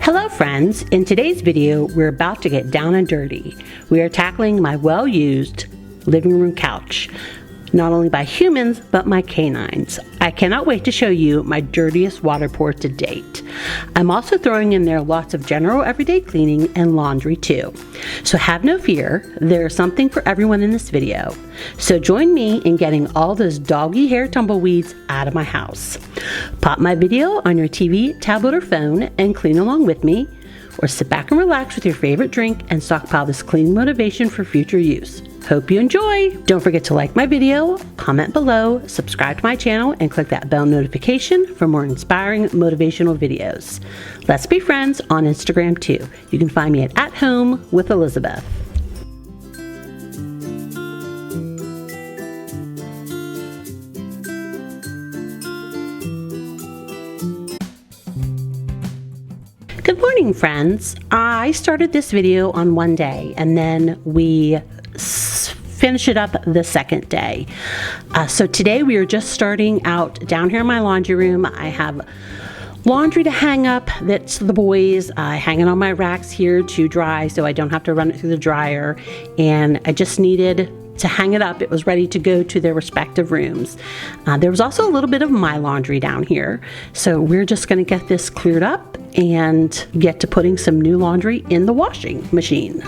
Hello friends, in today's video we're about to get down and dirty. We are tackling my well-used living room couch, not only by humans but my canines. I cannot wait to show you my dirtiest water pour to date. I'm also throwing in there lots of general everyday cleaning and laundry too. So have no fear, there's something for everyone in this video. So join me in getting all those doggy hair tumbleweeds out of my house. Pop my video on your TV, tablet, or phone and clean along with me, or sit back and relax with your favorite drink and stockpile this cleaning motivation for future use. Hope you enjoy! Don't forget to like my video, comment below, subscribe to my channel, and click that bell notification for more inspiring motivational videos. Let's be friends on Instagram too. You can find me at Home with Elizabeth. Good morning, friends. I started this video on one day and then we finish it up the second day. So today we are just starting out down here in my laundry room. I have laundry to hang up that's the boys. I hang it on my racks here to dry so I don't have to run it through the dryer, and I just needed to hang it up. It was ready to go to their respective rooms. There was also a little bit of my laundry down here, so we're just going to get this cleared up and get to putting some new laundry in the washing machine.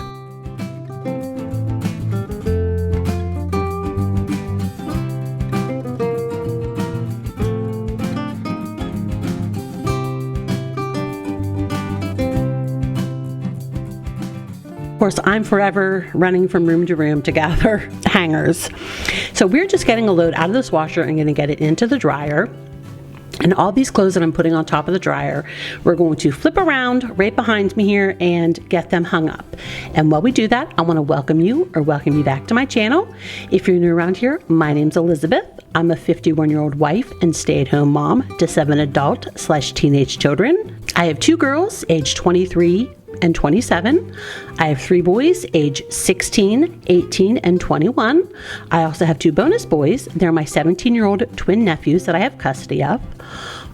Of course, I'm forever running from room to room to gather hangers. So we're just getting a load out of this washer and going to get it into the dryer. And all these clothes that I'm putting on top of the dryer, we're going to flip around right behind me here and get them hung up. And while we do that, I want to welcome you back to my channel. If you're new around here, my name's Elizabeth. I'm a 51-year-old wife and stay-at-home mom to 7 adult/teenage children. I have 2 girls aged 23 and 27. I have 3 boys age 16, 18, and 21. I also have 2 bonus boys. They're my 17-year-old twin nephews that I have custody of.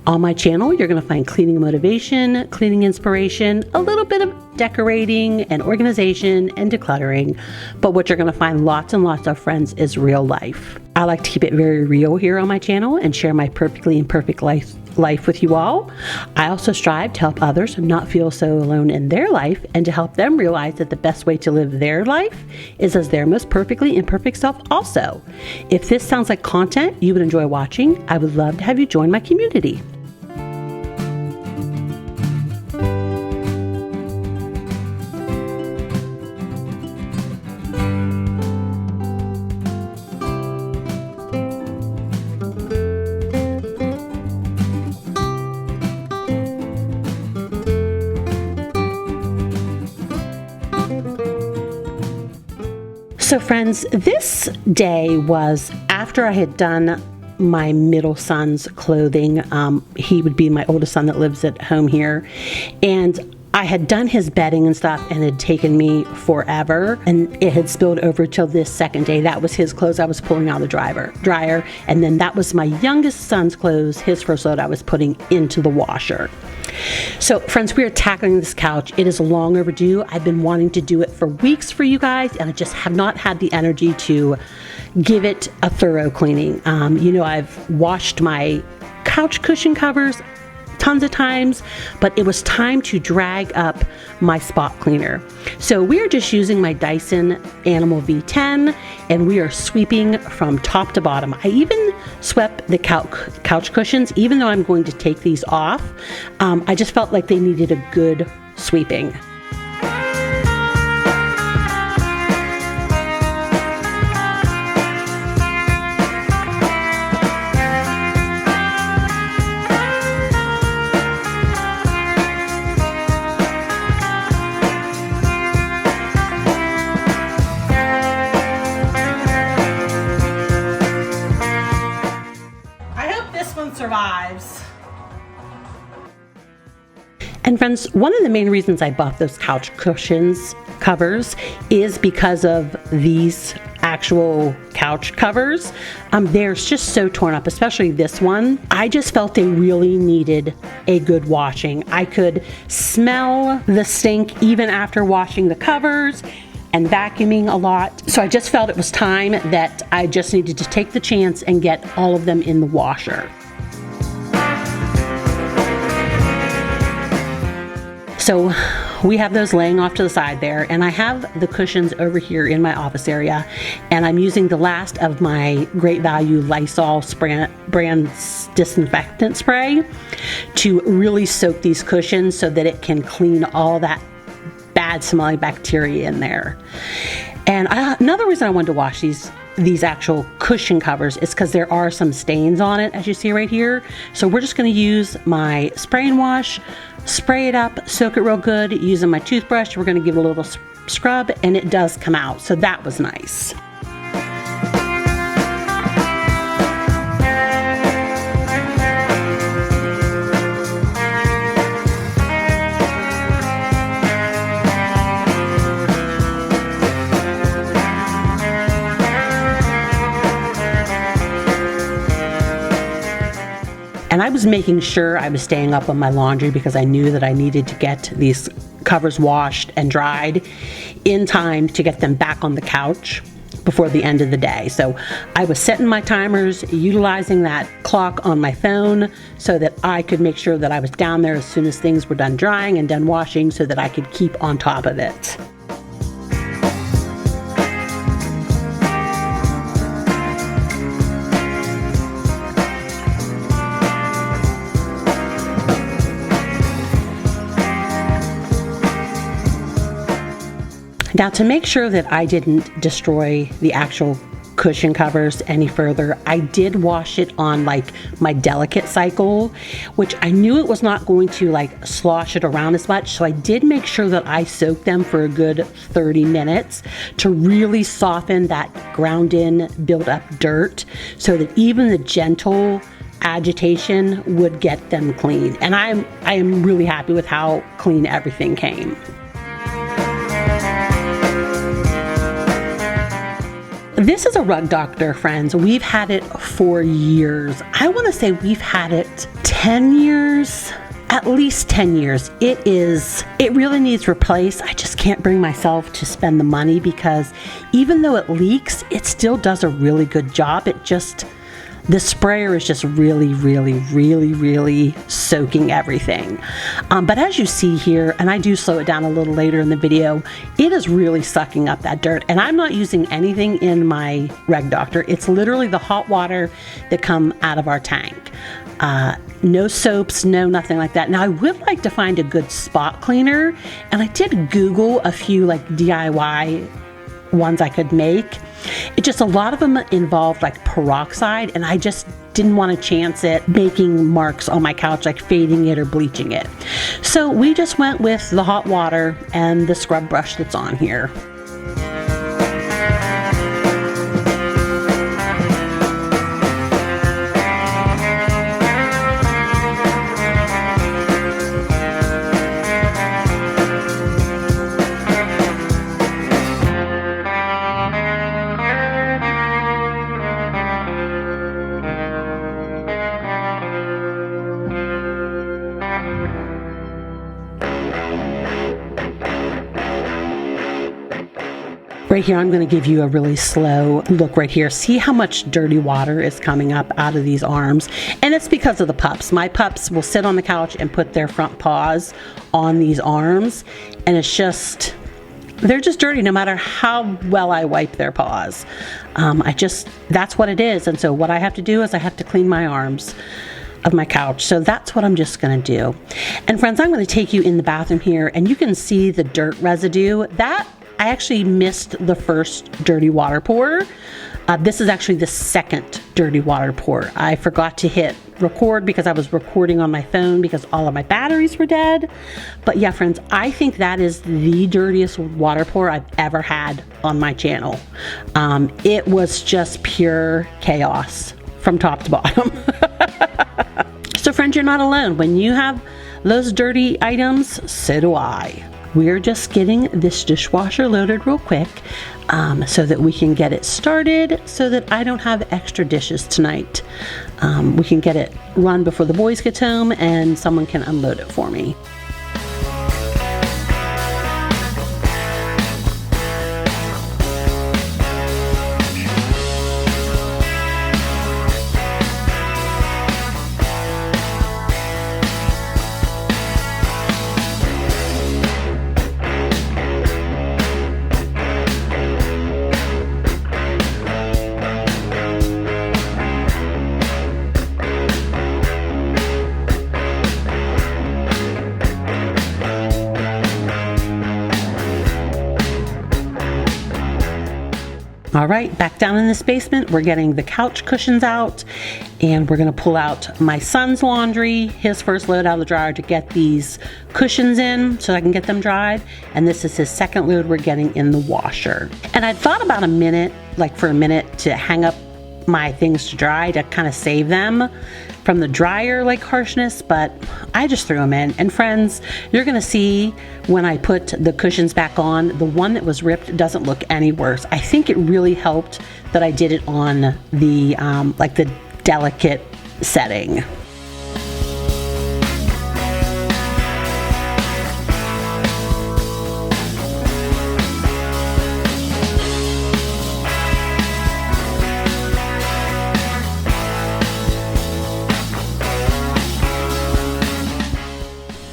On my channel, you're going to find cleaning motivation, cleaning inspiration, a little bit of decorating and organization and decluttering. But what you're going to find lots and lots of, friends, is real life. I like to keep it very real here on my channel and share my perfectly imperfect life with you all. I also strive to help others not feel so alone in their life and to help them realize that the best way to live their life is as their most perfectly imperfect self also. If this sounds like content you would enjoy watching, I would love to have you join my community. So friends, this day was after I had done my middle son's clothing. He would be my oldest son that lives at home here. And I had done his bedding and stuff, and it had taken me forever, and it had spilled over till this second day. That was his clothes I was pulling out of the dryer, and then that was my youngest son's clothes, his first load I was putting into the washer. So friends, we are tackling this couch. It is long overdue. I've been wanting to do it for weeks for you guys, and I just have not had the energy to give it a thorough cleaning. You know, I've washed my couch cushion covers tons of times, but it was time to drag up my spot cleaner. So we are just using my Dyson Animal V10 and we are sweeping from top to bottom. I even swept the couch cushions, even though I'm going to take these off. I just felt like they needed a good sweeping. Survives. And friends, one of the main reasons I bought those couch cushions covers is because of these actual couch covers, they're just so torn up, especially this one. I just felt they really needed a good washing. I could smell the stink even after washing the covers and vacuuming a lot. So I just felt it was time that I just needed to take the chance and get all of them in the washer. So we have those laying off to the side there, and I have the cushions over here in my office area, and I'm using the last of my Great Value Lysol brand disinfectant spray to really soak these cushions so that it can clean all that bad smelling bacteria in there. And another reason I wanted to wash these actual cushion covers is because there are some stains on it, as you see right here. So we're just going to use my spray and wash, spray it up, soak it real good. Using my toothbrush, we're going to give it a little scrub, and it does come out. So that was nice. And I was making sure I was staying up on my laundry because I knew that I needed to get these covers washed and dried in time to get them back on the couch before the end of the day. So I was setting my timers, utilizing that clock on my phone so that I could make sure that I was down there as soon as things were done drying and done washing so that I could keep on top of it. Now, to make sure that I didn't destroy the actual cushion covers any further, I did wash it on like my delicate cycle, which I knew it was not going to like slosh it around as much. So I did make sure that I soaked them for a good 30 minutes to really soften that ground in build up dirt so that even the gentle agitation would get them clean. And I am really happy with how clean everything came. This is a rug doctor, friends. We've had it for years. I want to say we've had it 10 years, at least 10 years. It really needs replaced. I just can't bring myself to spend the money because even though it leaks, it still does a really good job. The sprayer is just really soaking everything. But as you see here, and I do slow it down a little later in the video, it is really sucking up that dirt. And I'm not using anything in my rug doctor. It's literally the hot water that come out of our tank. No soaps, no nothing like that. Now I would like to find a good spot cleaner, and I did Google a few like DIY ones I could make. It just, a lot of them involved like peroxide, and I just didn't want to chance it making marks on my couch, like fading it or bleaching it. So we just went with the hot water and the scrub brush that's on here. Right here, I'm going to give you a really slow look right here. See how much dirty water is coming up out of these arms? And it's because of the pups. My pups will sit on the couch and put their front paws on these arms, and it's just, they're just dirty no matter how well I wipe their paws. That's what it is. And so what I have to do is I have to clean my arms of my couch. So that's what I'm just going to do. And friends, I'm going to take you in the bathroom here, and you can see the dirt residue. That I actually missed the first dirty water pour. This is actually the second dirty water pour. I forgot to hit record because I was recording on my phone because all of my batteries were dead. But yeah, friends, I think that is the dirtiest water pour I've ever had on my channel. It was just pure chaos from top to bottom. So friends, you're not alone. When you have those dirty items, so do I. we're just getting this dishwasher loaded real quick so that we can get it started so that I don't have extra dishes tonight. We can get it run before the boys get home and someone can unload it for me. All right, back down in this basement, we're getting the couch cushions out, and we're gonna pull out my son's laundry, his first load out of the dryer to get these cushions in so I can get them dried. And this is his second load we're getting in the washer. And I thought about a minute, for a minute, to hang up my things to dry to kind of save them from the dryer harshness, but I just threw them in. And friends, you're gonna see when I put the cushions back on, the one that was ripped doesn't look any worse. I think it really helped that I did it on the the delicate setting.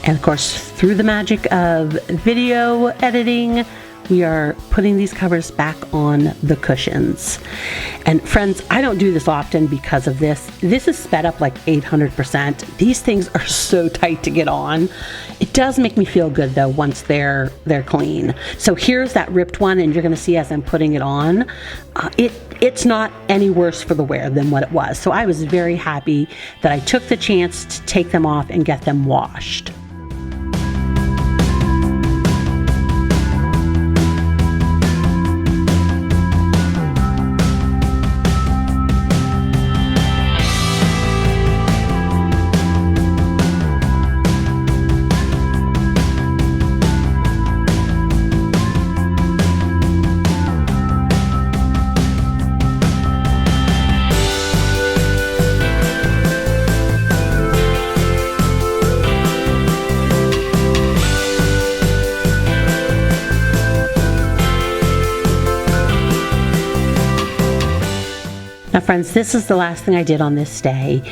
And of course, through the magic of video editing, we are putting these covers back on the cushions. And friends, I don't do this often because of this. This is sped up 800%. These things are so tight to get on. It does make me feel good though once they're clean. So here's that ripped one, and you're gonna see as I'm putting it on, it's not any worse for the wear than what it was. So I was very happy that I took the chance to take them off and get them washed. Now friends, this is the last thing I did on this day.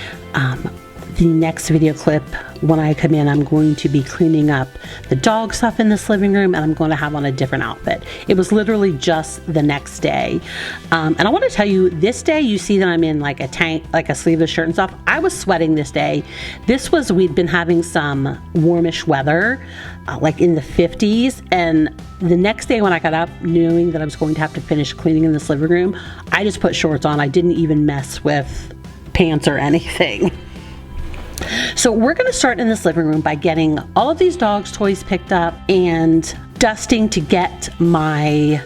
The next video clip, when I come in, I'm going to be cleaning up the dog stuff in this living room, and I'm going to have on a different outfit. It was literally just the next day. And I want to tell you, this day you see that I'm in a tank, a sleeveless shirt and stuff. I was sweating this day. We'd been having some warmish weather, in the 50s, and the next day when I got up, knowing that I was going to have to finish cleaning in this living room, I just put shorts on. I didn't even mess with pants or anything. So we're going to start in this living room by getting all of these dogs' toys picked up and dusting to get my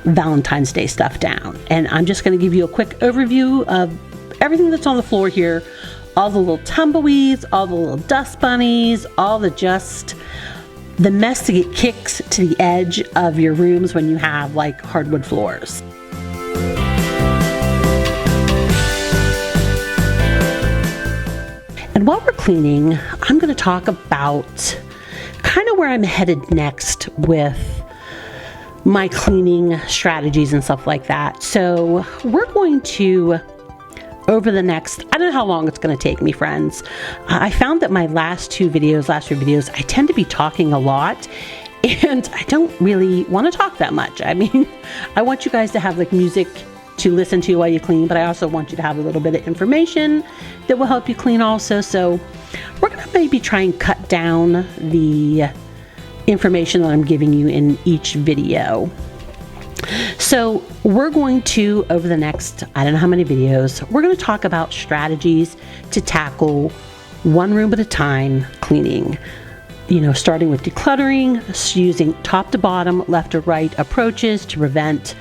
Valentine's Day stuff down. And I'm just going to give you a quick overview of everything that's on the floor here. All the little tumbleweeds, all the little dust bunnies, all the mess that get kicks to the edge of your rooms when you have hardwood floors. And while we're cleaning, I'm going to talk about kind of where I'm headed next with my cleaning strategies and stuff like that. So we're going to, over the next, I don't know how long it's going to take me, friends. I found that my last few videos, I tend to be talking a lot, and I don't really want to talk that much. I mean, I want you guys to have music to listen to while you clean, but I also want you to have a little bit of information that will help you clean also. So we're going to maybe try and cut down the information that I'm giving you in each video. So we're going to, over the next, I don't know how many videos, we're going to talk about strategies to tackle one room at a time cleaning. Starting with decluttering, using top to bottom, left to right approaches to prevent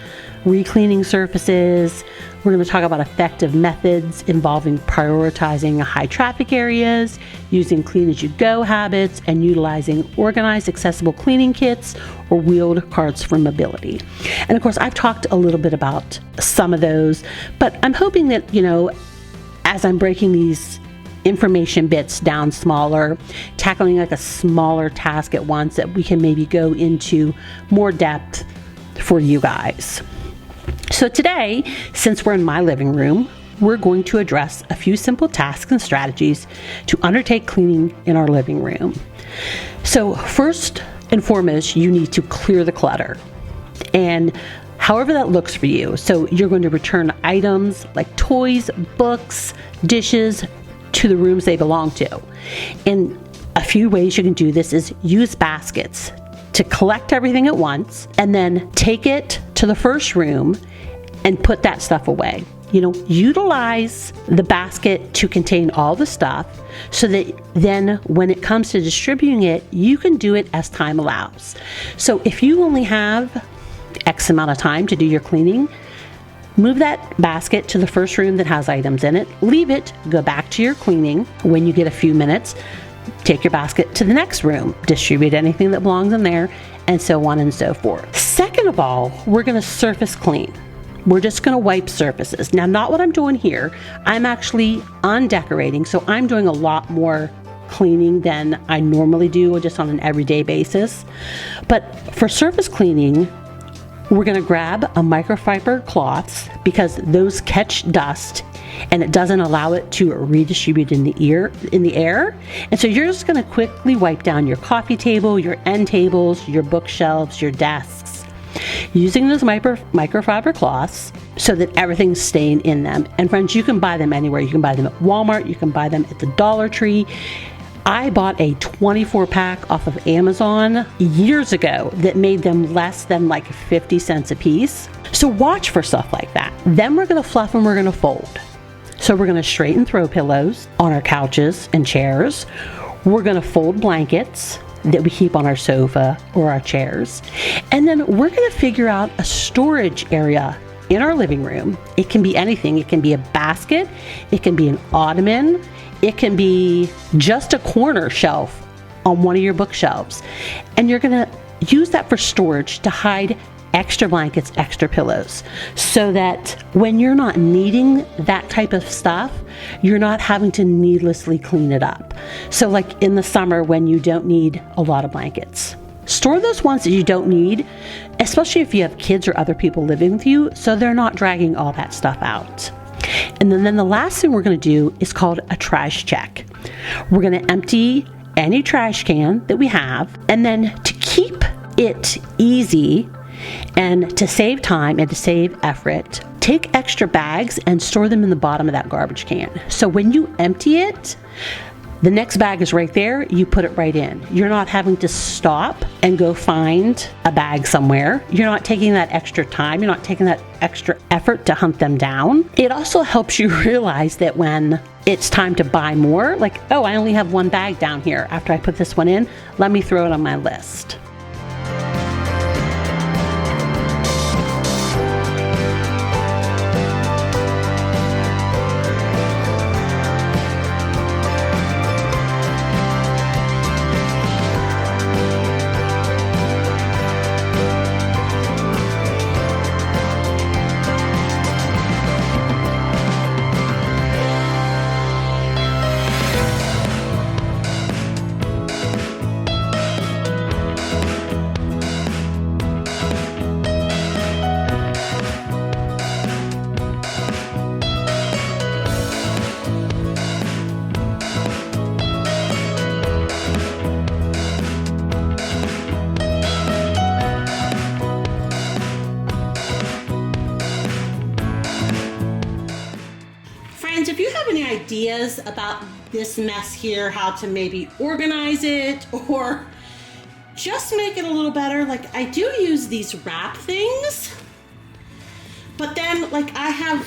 re-cleaning surfaces. We're going to talk about effective methods involving prioritizing high traffic areas, using clean-as-you-go habits, and utilizing organized, accessible cleaning kits or wheeled carts for mobility. And of course, I've talked a little bit about some of those, but I'm hoping that, as I'm breaking these information bits down smaller, tackling like a smaller task at once, that we can maybe go into more depth for you guys. So today, since we're in my living room, we're going to address a few simple tasks and strategies to undertake cleaning in our living room. So first and foremost, you need to clear the clutter, and however that looks for you. So you're going to return items like toys, books, dishes to the rooms they belong to. And a few ways you can do this is use baskets to collect everything at once, and then take it to the first room and put that stuff away. Utilize the basket to contain all the stuff, so that then when it comes to distributing it, you can do it as time allows. So if you only have X amount of time to do your cleaning, move that basket to the first room that has items in it, leave it, go back to your cleaning. When you get a few minutes, take your basket to the next room, distribute anything that belongs in there, and so on and so forth. Second of all, we're going to surface clean. We're just going to wipe surfaces. Now, not what I'm doing here. I'm actually undecorating, so I'm doing a lot more cleaning than I normally do just on an everyday basis. But for surface cleaning, we're going to grab a microfiber cloths, because those catch dust and it doesn't allow it to redistribute in the air. And so you're just going to quickly wipe down your coffee table, your end tables, your bookshelves, your desks, using those microfiber cloths so that everything's staying in them. And friends, you can buy them anywhere. You can buy them at Walmart, you can buy them at the Dollar Tree. I bought a 24-pack off of Amazon years ago that made them less than like 50 cents a piece. So watch for stuff like that. Then we're going to fluff and we're going to fold. So we're going to straighten throw pillows on our couches and chairs. We're going to fold blankets that we keep on our sofa or our chairs. And then we're going to figure out a storage area in our living room. It can be anything. It can be a basket. It can be an ottoman. It can be just a corner shelf on one of your bookshelves. And you're going to use that for storage to hide extra blankets, extra pillows, so that when you're not needing that type of stuff, you're not having to needlessly clean it up. So like in the summer when you don't need a lot of blankets, store those ones that you don't need, especially if you have kids or other people living with you, so they're not dragging all that stuff out. And then the last thing we're going to do is called a trash check. We're going to empty any trash can that we have, and then to keep it easy and to save time and to save effort, take extra bags and store them in the bottom of that garbage can. So when you empty it, the next bag is right there, you put it right in. You're not having to stop and go find a bag somewhere. You're not taking that extra time. You're not taking that extra effort to hunt them down. It also helps you realize that when it's time to buy more, like, oh, I only have one bag down here after I put this one in, let me throw it on my list. If you have any ideas about this mess here, how to maybe organize it or just make it a little better, like I do use these wrap things, but then like I have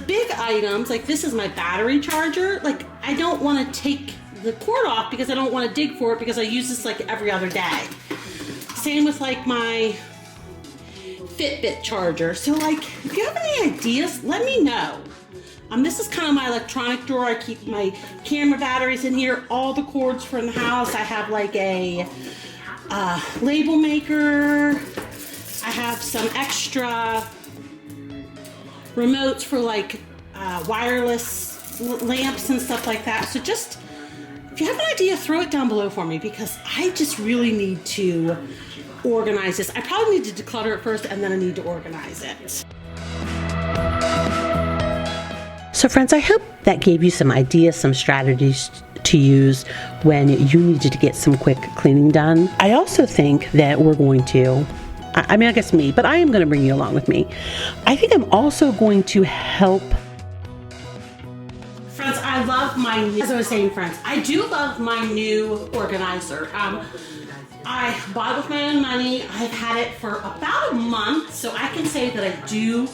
big items, like this is my battery charger, like I don't want to take the cord off because I don't want to dig for it because I use this like every other day. Same with like my Fitbit charger. So like, if you have any ideas, let me know. This is kind of my electronic drawer. I keep my camera batteries in here, all the cords from the house. I have like a label maker. I have some extra remotes for like wireless lamps and stuff like that. So just, if you have an idea, throw it down below for me, because I just really need to organize this. I probably need to declutter it first, and then I need to organize it. So friends, I hope that gave you some ideas, some strategies to use when you needed to get some quick cleaning done. I also think that we're going to, I mean, I guess me, but I am going to bring you along with me. I think I'm also going to help. Friends, I love my, as I was saying, friends, I do love my new organizer. I bought it with my own money. I've had it for about a month, so I can say that I do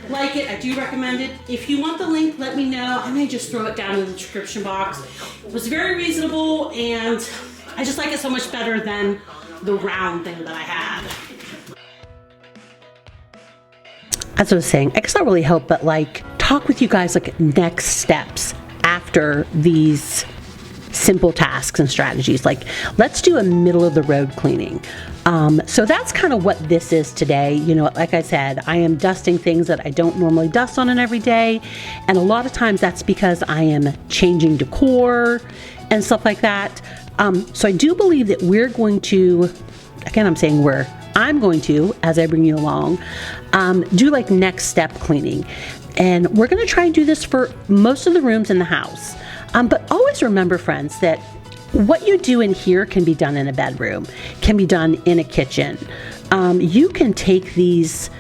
like it. I do recommend it. If you want the link, let me know. I may just throw it down in the description box. It was very reasonable, and I just like it so much better than the round thing that I had. As I was saying, I cannot really help but like talk with you guys like next steps after these simple tasks and strategies. Like, let's do a middle of the road cleaning. So that's kind of what this is today. You know, like I said, I am dusting things that I don't normally dust on an everyday, and a lot of times that's because I am changing decor and stuff like that. So I do believe that we're going to, again, I'm saying I'm going to, as I bring you along, do like next step cleaning. And we're going to try and do this for most of the rooms in the house. But always remember, friends, that what you do in here can be done in a bedroom, can be done in a kitchen. You can take these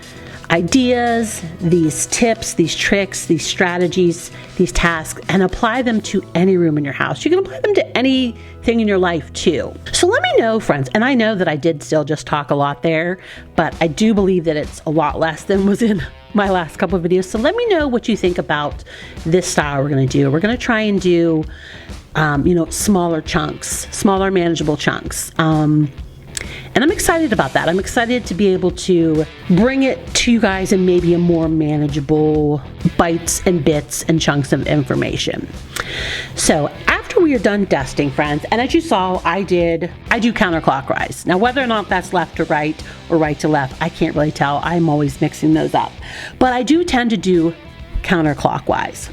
ideas, these tips, these tricks, these strategies, these tasks, and apply them to any room in your house. You can apply them to anything in your life too. So let me know, friends, and I know that I did still just talk a lot there, but I do believe that it's a lot less than was in my last couple of videos. So let me know what you think about this style we're going to do. We're going to try and do, smaller chunks, smaller manageable chunks. And I'm excited about that. I'm excited to be able to bring it to you guys in maybe a more manageable bites and bits and chunks of information. So after we are done dusting, friends, and as you saw, I do counterclockwise. Now, whether or not that's left to right or right to left, I can't really tell. I'm always mixing those up. But I do tend to do counterclockwise.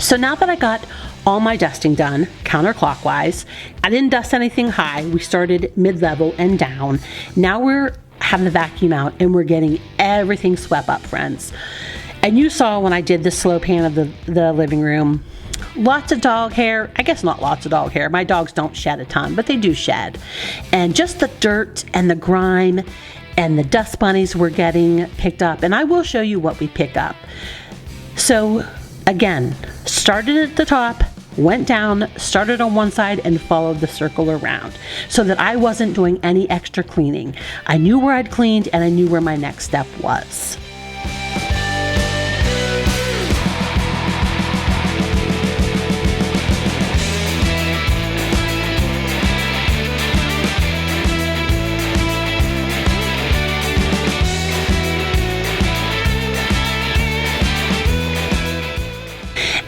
So now that I got all my dusting done counterclockwise, I didn't dust anything high. We started mid-level and down. Now we're having the vacuum out and we're getting everything swept up, friends. And you saw when I did the slow pan of the living room, lots of dog hair. I guess not lots of dog hair. My dogs don't shed a ton, but they do shed. And just the dirt and the grime and the dust bunnies were getting picked up. And I will show you what we pick up. So again, started at the top, went down, started on one side, and followed the circle around so that I wasn't doing any extra cleaning. I knew where I'd cleaned and I knew where my next step was.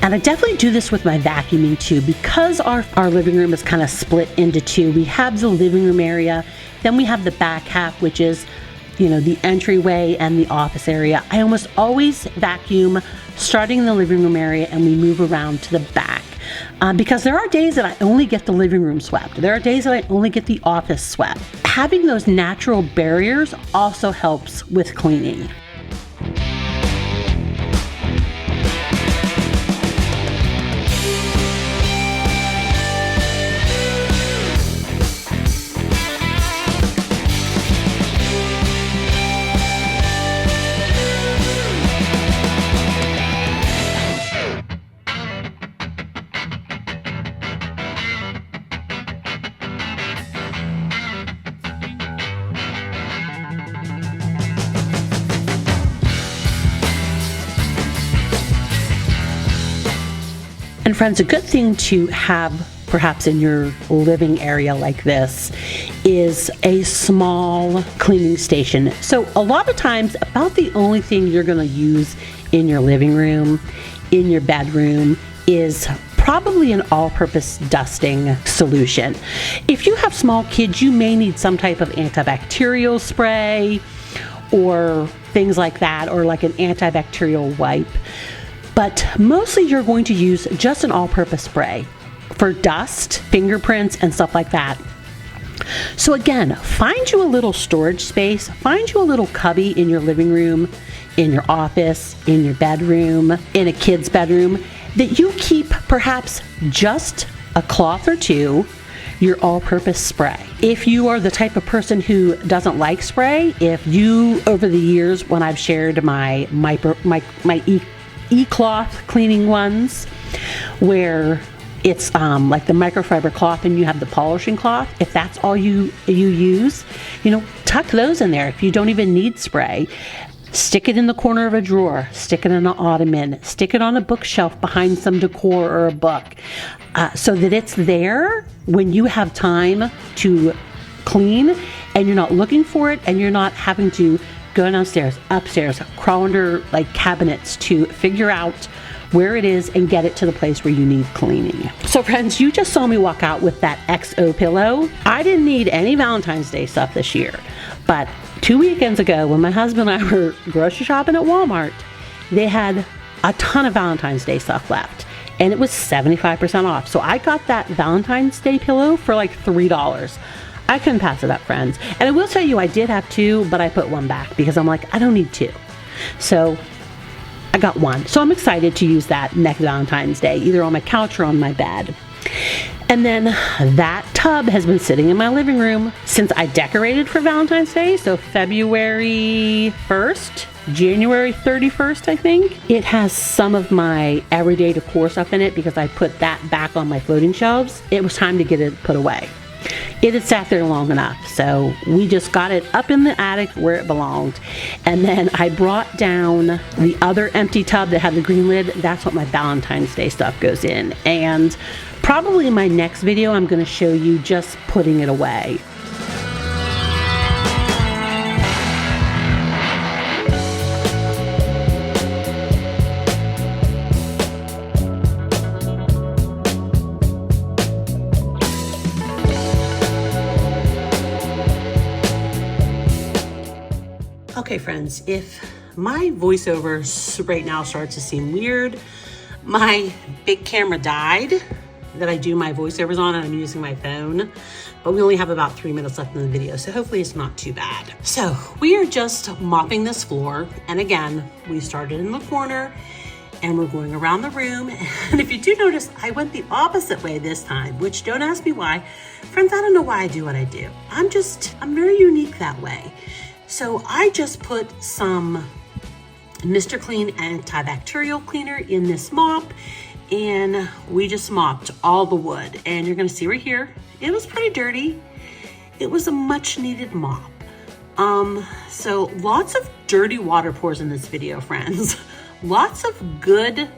And I definitely do this with my vacuuming too, because our living room is kind of split into two. We have the living room area, then we have the back half, which is, the entryway and the office area. I almost always vacuum starting in the living room area and we move around to the back. Because there are days that I only get the living room swept. There are days that I only get the office swept. Having those natural barriers also helps with cleaning. And friends, a good thing to have perhaps in your living area like this is a small cleaning station. So a lot of times, about the only thing you're gonna use in your living room, in your bedroom, is probably an all-purpose dusting solution. If you have small kids, you may need some type of antibacterial spray or things like that, or like an antibacterial wipe. But mostly you're going to use just an all-purpose spray for dust, fingerprints, and stuff like that. So again, find you a little storage space, find you a little cubby in your living room, in your office, in your bedroom, in a kid's bedroom, that you keep perhaps just a cloth or two, your all-purpose spray. If you are the type of person who doesn't like spray, if you, over the years when I've shared my e-cloth cleaning ones, where it's like the microfiber cloth and you have the polishing cloth, if that's all you use, tuck those in there if you don't even need spray. Stick it in the corner of a drawer, stick it in an ottoman, stick it on a bookshelf behind some decor or a book, so that it's there when you have time to clean and you're not looking for it and you're not having to go downstairs, upstairs, crawl under like cabinets to figure out where it is and get it to the place where you need cleaning. So friends, you just saw me walk out with that XO pillow. I didn't need any Valentine's Day stuff this year, but 2 weekends ago when my husband and I were grocery shopping at Walmart, they had a ton of Valentine's Day stuff left and it was 75% off. So I got that Valentine's Day pillow for like $3. I couldn't pass it up, friends. And I will tell you, I did have two, but I put one back because I'm like, I don't need two. So I got one. So I'm excited to use that next Valentine's Day, either on my couch or on my bed. And then that tub has been sitting in my living room since I decorated for Valentine's Day. So February 1st, January 31st, I think. It has some of my everyday decor stuff in it because I put that back on my floating shelves. It was time to get it put away. It had sat there long enough, so we just got it up in the attic where it belonged. And then I brought down the other empty tub that had the green lid. That's what my Valentine's Day stuff goes in. And probably in my next video, I'm going to show you just putting it away. Okay friends, if my voiceover right now starts to seem weird, my big camera died that I do my voiceovers on and I'm using my phone, but we only have about 3 minutes left in the video, so hopefully it's not too bad. So we are just mopping this floor, and again, we started in the corner and we're going around the room. And if you do notice, I went the opposite way this time, which don't ask me why. Friends, I don't know why I do what I do. I'm very unique that way. So I just put some Mr. Clean antibacterial cleaner in this mop, and we just mopped all the wood. And you're gonna see right here, it was pretty dirty. It was a much needed mop. So lots of dirty water pours in this video, friends. Lots of good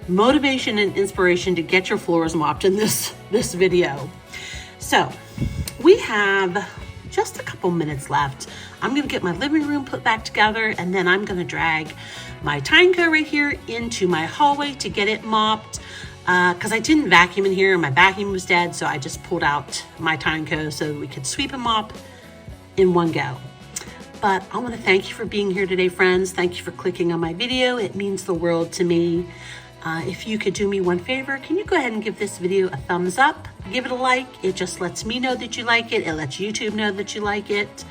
motivation and inspiration to get your floors mopped in this video. So we have just a couple minutes left. I'm gonna get my living room put back together, and then I'm gonna drag my Tineco right here into my hallway to get it mopped, because I didn't vacuum in here and my vacuum was dead, so I just pulled out my Tineco so we could sweep and mop in one go. But I wanna thank you for being here today, friends. Thank you for clicking on my video. It means the world to me. If you could do me one favor, can you go ahead and give this video a thumbs up? Give it a like. It just lets me know that you like it. It lets YouTube know that you like it.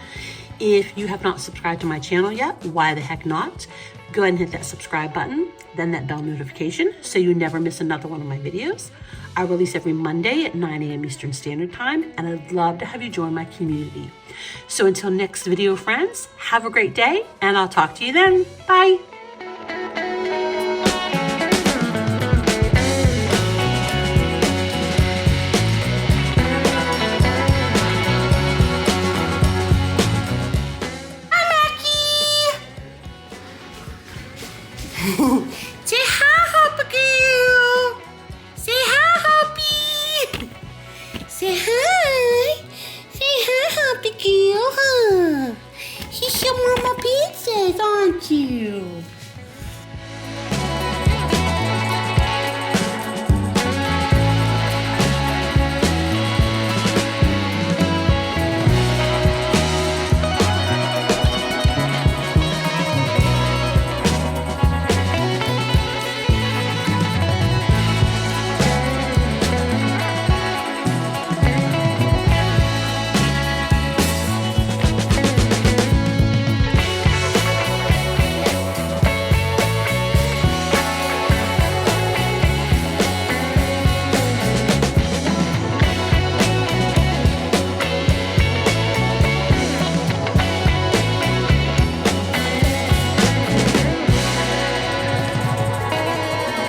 If you have not subscribed to my channel yet, why the heck not? Go ahead and hit that subscribe button, then that bell notification so you never miss another one of my videos. I release every Monday at 9 a.m. Eastern Standard Time, and I'd love to have you join my community. So until next video, friends, have a great day, and I'll talk to you then. Bye. Say hi, Hopper girl. Say hi, Hoppy. Say hi. you.